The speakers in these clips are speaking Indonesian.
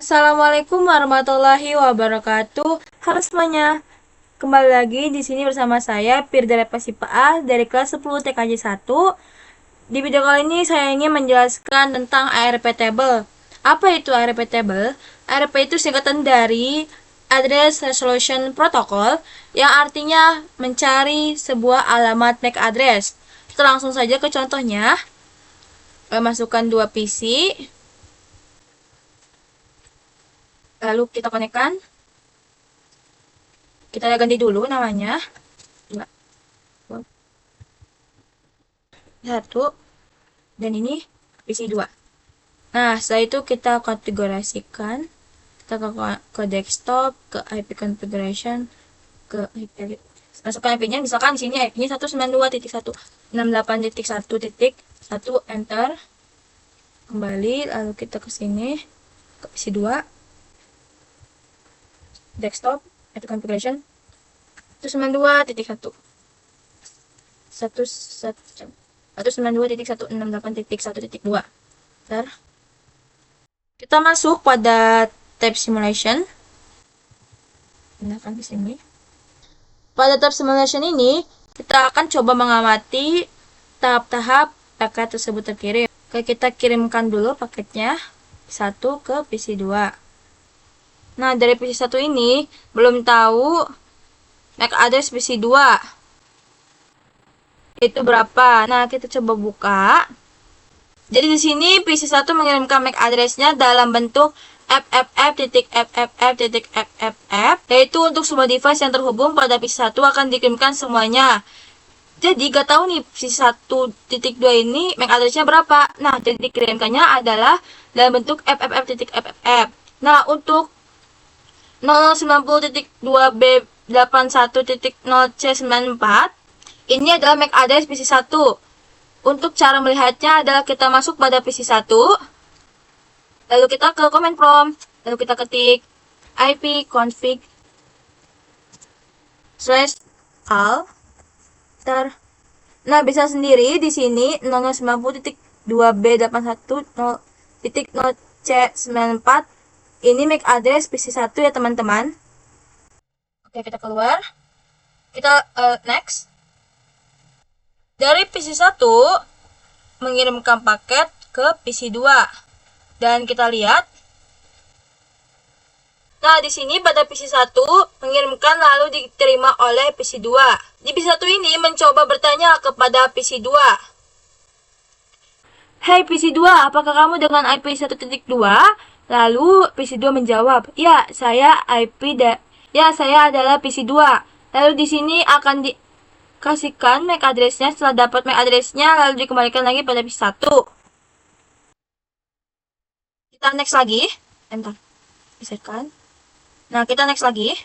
Assalamualaikum warahmatullahi wabarakatuh. Halo semuanya. Kembali lagi di sini bersama saya Firdaus Sipaah dari kelas 10 TKJ 1. Di video kali ini saya ingin menjelaskan tentang ARP table. Apa itu ARP table? ARP itu singkatan dari Address Resolution Protocol yang artinya mencari sebuah alamat MAC address. Kita langsung saja ke contohnya. Masukkan dua PC. Lalu kita konekkan. Kita ganti dulu namanya. Satu. Dan ini PC 2. Nah, setelah itu kita konfigurasikan. Kita ke desktop, ke IP configuration, ke IP. Masukkan IP-nya, misalkan di sini IP-nya 192.168.1.1, enter. Kembali, lalu kita ke sini, ke PC 2. Desktop, IP configuration 192.1. 192.168.1.2. Kita masuk pada tab simulation. Gunakan di sini. Pada tab simulation ini, kita akan coba mengamati tahap-tahap paket tersebut terkirim. Oke, kita kirimkan dulu paketnya satu ke PC 2. Nah, dari PC 1 ini belum tahu MAC address PC 2 itu berapa. Nah, kita coba buka. Jadi di sini PC 1 mengirimkan MAC address-nya dalam bentuk fff.fff.fff, yaitu untuk semua device yang terhubung pada PC 1 akan dikirimkan semuanya. Jadi gak tahu nih PC 1.2 ini MAC address-nya berapa. Nah, jadi dikirimkannya adalah dalam bentuk fff.fff. Nah, untuk 0090.2b81.0c94 ini adalah MAC address PC 1. Untuk cara melihatnya adalah kita masuk pada PC 1, lalu kita ke command prompt, lalu kita ketik ipconfig/al. Nah, bisa sendiri di sini 0090.2b81.0.0c94 ini MAC address PC 1 ya teman-teman. Oke, kita keluar. Kita next. Dari PC 1 mengirimkan paket ke PC 2. Dan kita lihat. Nah, di sini pada PC 1 mengirimkan lalu diterima oleh PC 2. Di PC 1 ini mencoba bertanya kepada PC 2. Hai PC 2, apakah kamu dengan IP 1.2? Lalu PC 2 menjawab, "Ya, saya adalah PC 2." Lalu di sini akan dikasihkan MAC address-nya. Setelah dapat MAC address-nya lalu dikembalikan lagi pada PC 1. Kita next lagi. Enter. Bisakan. Nah, kita next lagi.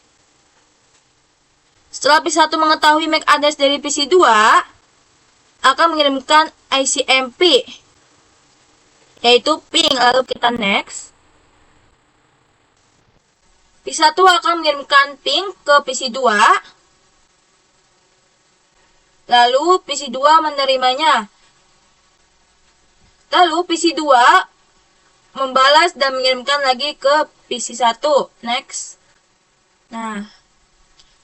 Setelah PC 1 mengetahui MAC address dari PC 2, akan mengirimkan ICMP, yaitu ping. Lalu kita next. PC 1 akan mengirimkan ping ke PC 2. Lalu PC 2 menerimanya. Lalu PC 2 membalas dan mengirimkan lagi ke PC 1. Next. Nah,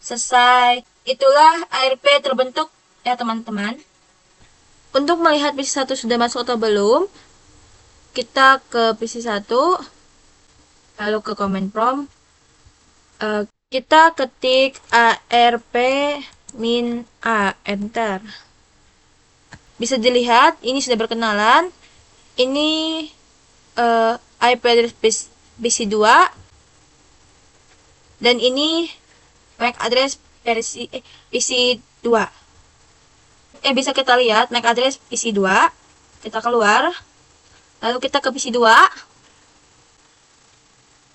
selesai. Itulah ARP terbentuk ya teman-teman. Untuk melihat PC 1 sudah masuk atau belum, kita ke PC 1, lalu ke command prompt. Kita ketik ARP -a, enter. Bisa dilihat, ini sudah berkenalan. Ini IP address PC 2. Dan ini MAC address PC 2. Bisa kita lihat MAC address PC 2. Kita keluar. Lalu kita ke PC 2.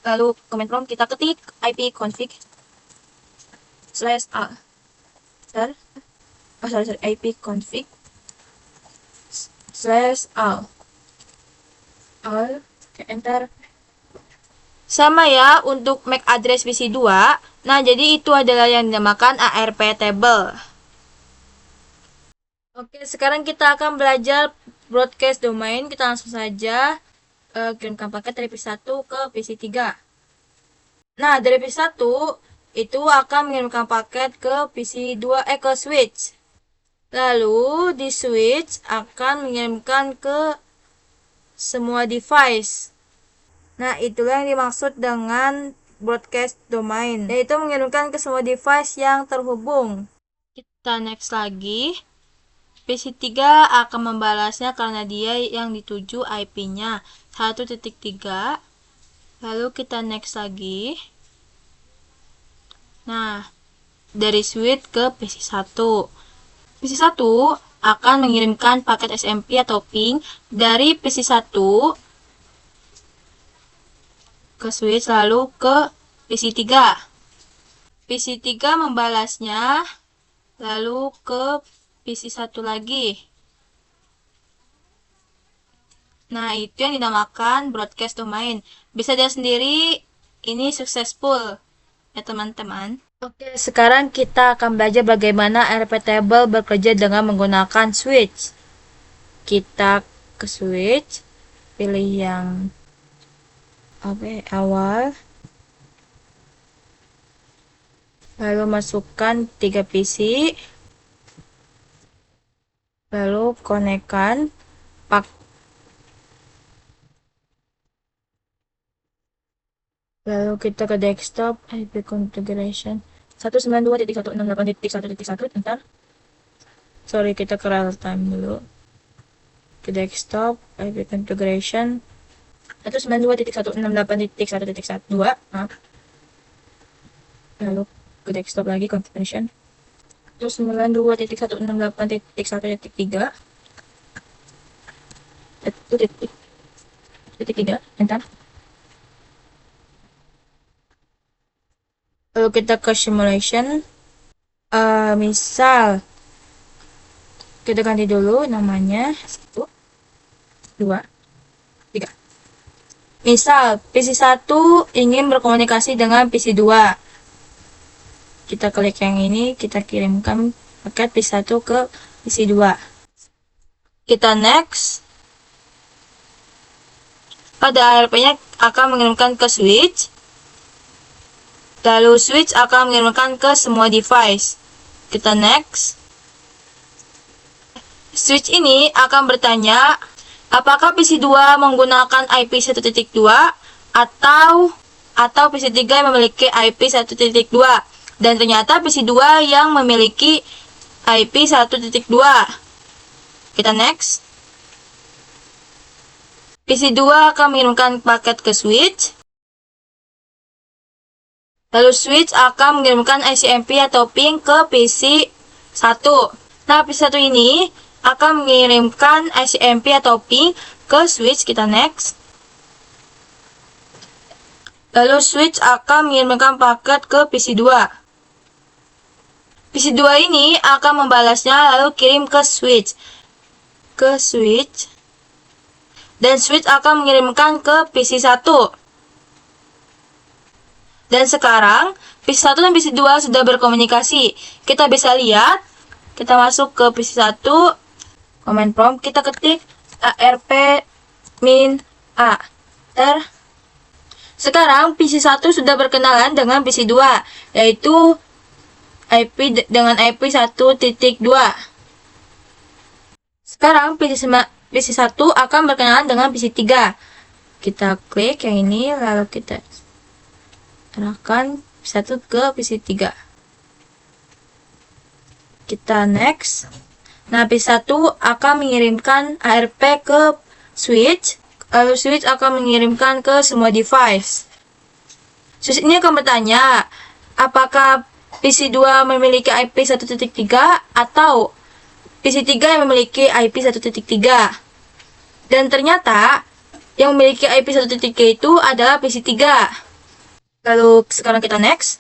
Lalu command prompt kita ketik ipconfig/al. ipconfig/al. Oke, enter. Sama ya untuk MAC address PC 2. Nah, jadi itu adalah yang dinamakan ARP table. Oke, sekarang kita akan belajar broadcast domain. Kita langsung saja kirimkan paket dari PC1 ke PC3. Nah, dari PC1 itu akan mengirimkan paket ke PC2 ke switch. Lalu di switch akan mengirimkan ke semua device. Nah, itulah yang dimaksud dengan broadcast domain, yaitu mengirimkan ke semua device yang terhubung. Kita next lagi. PC3 akan membalasnya karena dia yang dituju IP-nya 1.3. Lalu kita next lagi. Nah, dari switch ke PC1. PC1 akan mengirimkan paket SMP atau ping dari PC1 ke switch lalu ke PC3. PC3 membalasnya lalu ke PC1 lagi. Nah, itu yang dinamakan broadcast domain. Bisa dilihat sendiri, ini successful ya teman-teman. Oke, sekarang kita akan belajar bagaimana RP table bekerja dengan menggunakan switch. Kita ke switch, pilih yang awal, lalu masukkan 3 PC, lalu konekkan lalu kita ke desktop, IP configuration 192.168.1.1. Bentar, sorry, kita ke real time dulu. Ke desktop, IP configuration 192.168.1.1. Lalu ke desktop lagi, configuration 192.168.1.3. 1.3, enter. Lalu kita ke simulation. Misal kita ganti dulu namanya 1, 2, 3. Misal PC1 ingin berkomunikasi dengan PC2. Kita klik yang ini, kita kirimkan paket PC1 ke PC2. Kita next. Pada ARP-nya akan mengirimkan ke switch. Lalu switch akan mengirimkan ke semua device. Kita next. Switch ini akan bertanya, apakah PC2 menggunakan IP 1.2 atau PC3 yang memiliki IP 1.2. Dan ternyata PC2 yang memiliki IP 1.2. Kita next. PC2 akan mengirimkan paket ke switch. Lalu switch akan mengirimkan ICMP atau ping ke PC1. Nah, PC1 ini akan mengirimkan ICMP atau ping ke switch. Kita next. Lalu switch akan mengirimkan paket ke PC2. PC2 ini akan membalasnya lalu kirim ke switch. Dan switch akan mengirimkan ke PC1. Dan sekarang PC1 dan PC2 sudah berkomunikasi. Kita bisa lihat, kita masuk ke PC1, command prompt, kita ketik arp-a. Sekarang PC1 sudah berkenalan dengan PC2, yaitu IP dengan IP 1.2. Sekarang PC1 akan berkenalan dengan PC3. Kita klik yang ini, lalu kita arahkan PC1 ke PC3. Kita next. Nah, PC1 akan mengirimkan ARP ke switch, lalu switch akan mengirimkan ke semua device. Switch ini akan bertanya, apakah PC2 memiliki IP 1.3 atau PC3 yang memiliki IP 1.3. Dan ternyata yang memiliki IP 1.3 itu adalah PC3. Lalu sekarang kita next.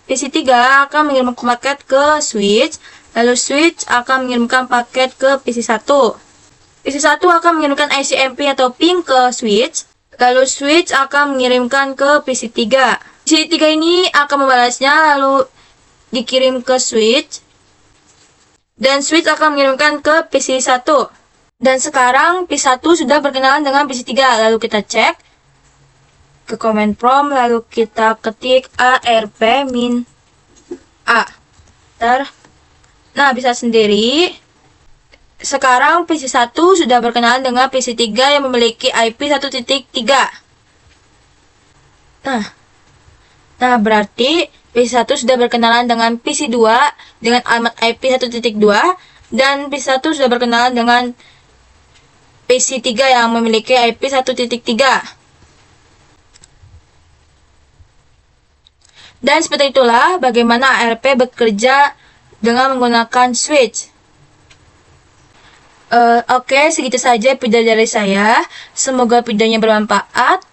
PC3 akan mengirimkan paket ke switch, lalu switch akan mengirimkan paket ke PC1. PC1 akan mengirimkan ICMP atau ping ke switch, lalu switch akan mengirimkan ke PC3. PC3 ini akan membalasnya lalu dikirim ke switch, dan switch akan mengirimkan ke PC1. Dan sekarang P1 sudah berkenalan dengan P3. Lalu kita cek ke command prompt, lalu kita ketik ARP min A. Nah, bisa sendiri. Sekarang PC1 sudah berkenalan dengan PC3 yang memiliki IP 1.3. Nah, berarti PC1 sudah berkenalan dengan PC2 dengan alamat IP 1.2 dan PC1 sudah berkenalan dengan PC3 yang memiliki IP 1.3. Dan seperti itulah bagaimana ARP bekerja dengan menggunakan switch. Oke, segitu saja video dari saya. Semoga videonya bermanfaat.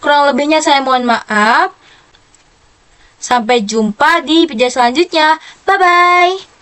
Kurang lebihnya saya mohon maaf. Sampai jumpa di video selanjutnya. Bye-bye.